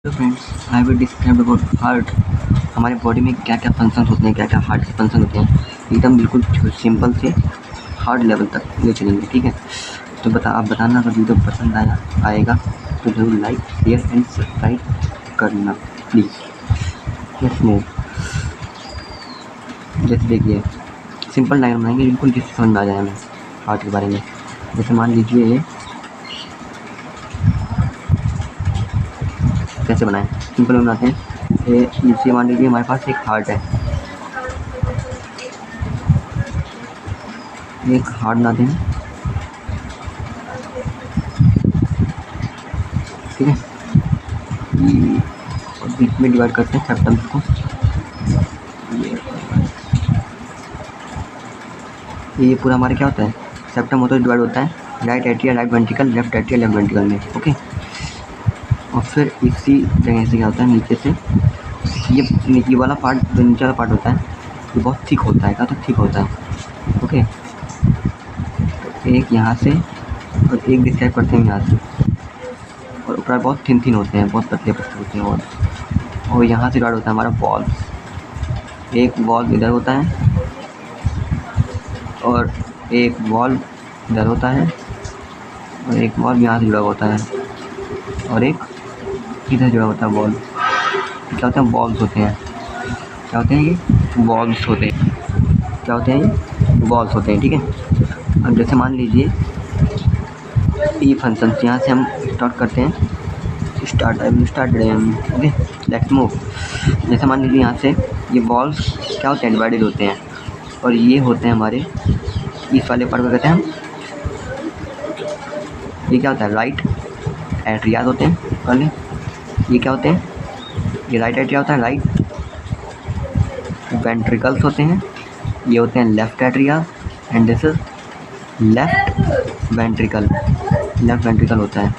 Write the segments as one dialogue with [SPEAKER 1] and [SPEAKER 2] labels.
[SPEAKER 1] तो friends, I will describe about heart. हमारे body में क्या क्या फंक्शन होते हैं, क्या क्या हार्ट के फंक्शन होते हैं, एकदम बिल्कुल सिंपल से हार्ट लेवल तक ले चलेंगे। ठीक है, तो आप बताना अगर वीडियो पसंद आएगा तो ज़रूर लाइक शेयर एंड सब्सक्राइब करना प्लीज़। Let's move. जैसे देखिए, सिंपल डायग्राम बनाएंगे बिल्कुल जिससे समझ में आ जाए हमें हार्ट के बारे में। जैसे मान लीजिए ये कैसे बनाएं, सिंपल बनाते हैं। ये मान लीजिए हमारे पास एक हार्ट है, एक हार्ट बनाते हैं। ठीक है, और बीच में डिवाइड करते हैं सेप्टम्स को। ये पूरा हमारे क्या होता है, सेप्टम होता है, डिवाइड होता है right atria right ventricle, left atria left ventricle में। ओके, और फिर इसी जगह से क्या होता है, नीचे से ये वाला पार्ट, जो नीचे वाला पार्ट होता है ये बहुत थिक होता है। क्या तो थिक होता है। ओके, तो एक यहाँ से और एक डिस्क्राइब करते हैं यहाँ से, और ऊपर बहुत थिन होते हैं, बहुत पतले होते हैं। और यहाँ से डिवाइड होता है हमारा बॉल। एक बॉल इधर होता है और एक बॉल इधर होता है, और एक बॉल यहाँ से जुड़ा होता है, और एक इधर जुड़ा होता है बॉल। क्या होते हैं, बॉल्स होते हैं। क्या होते हैं, ये बॉल्स होते हैं। क्या होते हैं, ये बॉल्स होते हैं। ठीक है, अब जैसे मान लीजिए ये फंक्शन यहाँ से हम स्टार्ट करते हैं। स्टार्ट रहे हम। Okay, let's move. जैसे मान लीजिए यहाँ से ये बॉल्स क्या होते हैं, डिवाइडेड होते हैं, और ये होते हैं हमारे इस वाले पार्ट को कहते हैं, ये क्या होता है, राइट एट्रियाज होते हैं। पहले ये क्या होते हैं, ये राइट एट्रिया होता है, राइट वेंट्रिकल्स होते हैं। ये होते हैं left atria and this is left ventricle. Left ventricle होता है।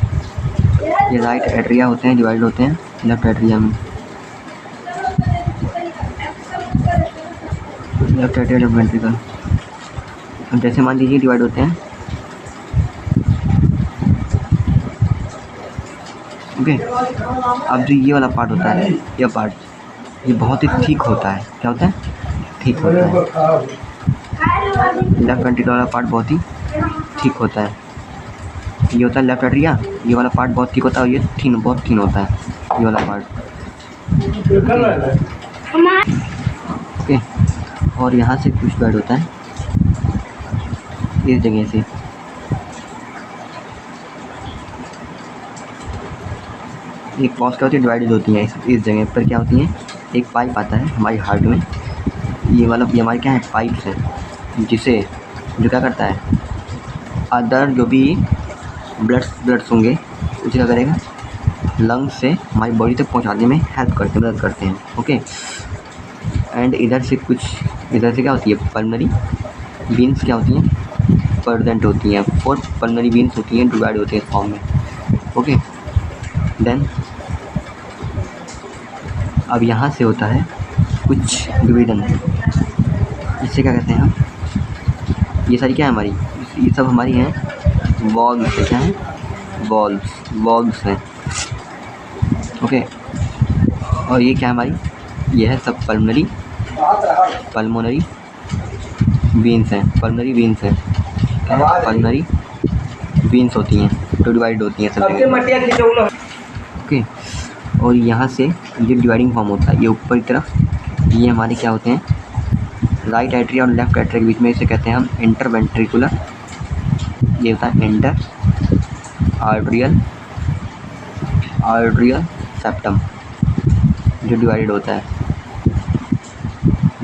[SPEAKER 1] ये राइट एट्रिया होते हैं, डिवाइड होते हैं लेफ्ट एट्रिया में। Left atria left ventricle. अब जैसे मान लीजिए डिवाइड होते हैं। ओके, अब जो ये वाला पार्ट होता है, ये पार्ट ये बहुत ही थिक होता है। क्या होता है, थिक होता है। लेफ्ट वेंट्रिकल वाला पार्ट बहुत ही थिक होता है। ये होता है लेफ्ट एट्रिया, ये वाला पार्ट बहुत थिक होता है, और ये बहुत थिन होता है ये वाला पार्ट। ओके, और यहाँ से कुछ डिवाइड होता है इस जगह से। एक बॉक्स क्या होती है, डिवाइडेड होती है इस जगह पर। क्या होती है, एक पाइप आता है हमारी हार्ट में। ये हमारे क्या है, पाइप्स है, जिसे जो क्या करता है, अदर जो भी ब्लड्स होंगे उसे क्या करेगा, लंग्स से हमारी बॉडी तक पहुंचाने में मदद करते हैं। ओके, एंड इधर से क्या होती है, पल्मनरी वेन्स क्या होती हैं, प्रेजेंट होती हैं। 4 पल्मनरी वेन्स होती हैं, डिवाइड होती हैं फॉर्म में। ओके, देन अब यहाँ से होता है कुछ डिवीजन, इससे क्या कहते हैं हम, ये सारी क्या है हमारी, ये सब हमारी हैं वॉल्व्स। क्या है, वॉल्व्स हैं। ओके, और ये क्या है हमारी, ये है सब पल्मोनरी वेन्स हैं। पल्मोनरी वेन्स हैं, पल्मोनरी वेन्स होती हैं, तो डिवाइड होती हैं सब। ओके, और यहाँ से ये डिवाइडिंग फॉर्म होता है, ये ऊपर की तरफ ये हमारे क्या होते हैं, राइट एट्रिया और लेफ्ट एट्रिया के बीच में इसे कहते हैं हम इंटरवेंट्रिकुलर। ये होता है इंटर आर्टरियल सेप्टम, जो डिवाइडेड होता है।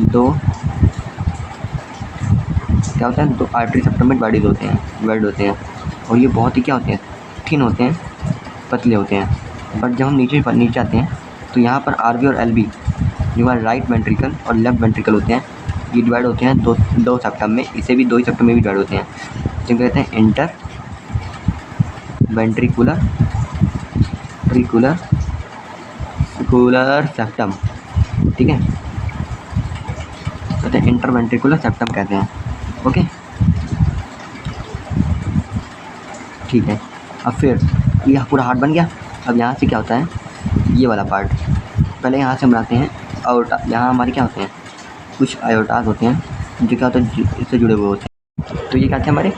[SPEAKER 1] दो क्या होता है, दो आर्टरी सेप्टम में डिवाइड होते हैं, और ये बहुत ही क्या होते हैं, थिन होते हैं, पतले होते हैं। बट जब हम नीचे आते हैं तो यहाँ पर आरबी और एलबी जो हमारे राइट वेंट्रिकल और लेफ्ट वेंट्रिकल होते हैं, ये डिवाइड होते हैं दो सेप्टम में। इसे भी 2 ही सेप्टम में भी डिवाइड होते हैं, जिनको कहते हैं इंटर वेंट्रिकुलर सेप्टम। ठीक है, कहते हैं इंटर वेंट्रिकुलर सेप्टम कहते हैं। ओके, ठीक है। अब फिर ये पूरा हार्ट बन गया। अब यहाँ से क्या होता है, ये वाला पार्ट। पहले यहाँ से हम बनाते हैं आयोटा। यहाँ हमारे क्या होते हैं, कुछ आयोटास होते हैं जो क्या होता है इससे जुड़े हुए होते हैं। तो ये क्या थे हमारे,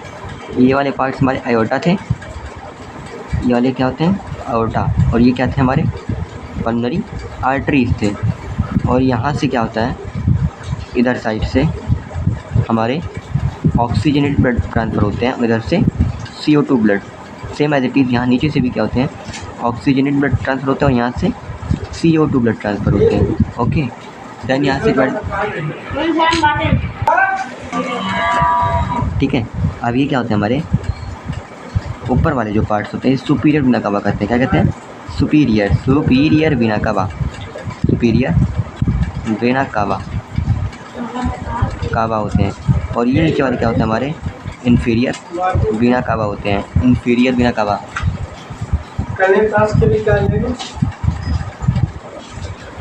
[SPEAKER 1] ये वाले पार्ट्स हमारे आयोटा थे, ये वाले क्या होते हैं आयोटा, और ये क्या थे हमारे पल्मोनरी आर्टरीज थे। और यहाँ से क्या होता है, इधर साइड से हमारे ऑक्सीजनेटेड ब्लड ट्रांसफ़र होते हैं, इधर से CO2 blood. Same as it is यहाँ नीचे से भी क्या होते हैं, ऑक्सीजनेटेड ब्लड ट्रांसफ़र होते हैं और यहाँ से CO2 ब्लड ट्रांसफ़र होते हैं। ओके, देन यहाँ से ब्लड, ठीक है। अब ये क्या होते हैं हमारे ऊपर वाले जो पार्ट्स होते हैं सुपीरियर वीना कावा कहते हैं। क्या कहते हैं, सुपीरियर वीना कावा, सुपीरियर वीना कावा होते हैं। और ये नीचे वाले क्या होते हैं हमारे इन्फीरियर वीना कावा होते हैं, इन्फीरियर वीना कावा।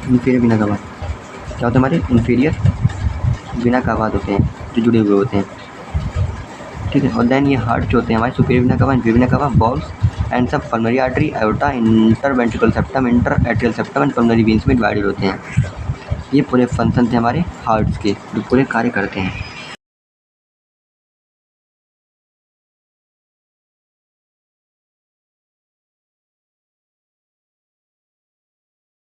[SPEAKER 1] इन्फीरियर वीना कावा क्या होते हैं हमारे इन्फीरियर वीना कावा होते हैं जो जुड़े हुए होते हैं, ठीक है। और देन ये हार्ट जो होते हैं हमारे सुपीरियर वीना कावा, इन्फीरियर वीना कावा, बॉल्स एंड सब pulmonary artery, iota, interventricular septum, inter atrial septum and pulmonary veins में डिवाइडेड होते हैं। ये पूरे फंक्शन थे हमारे हार्ट्स के जो पूरे कार्य करते हैं।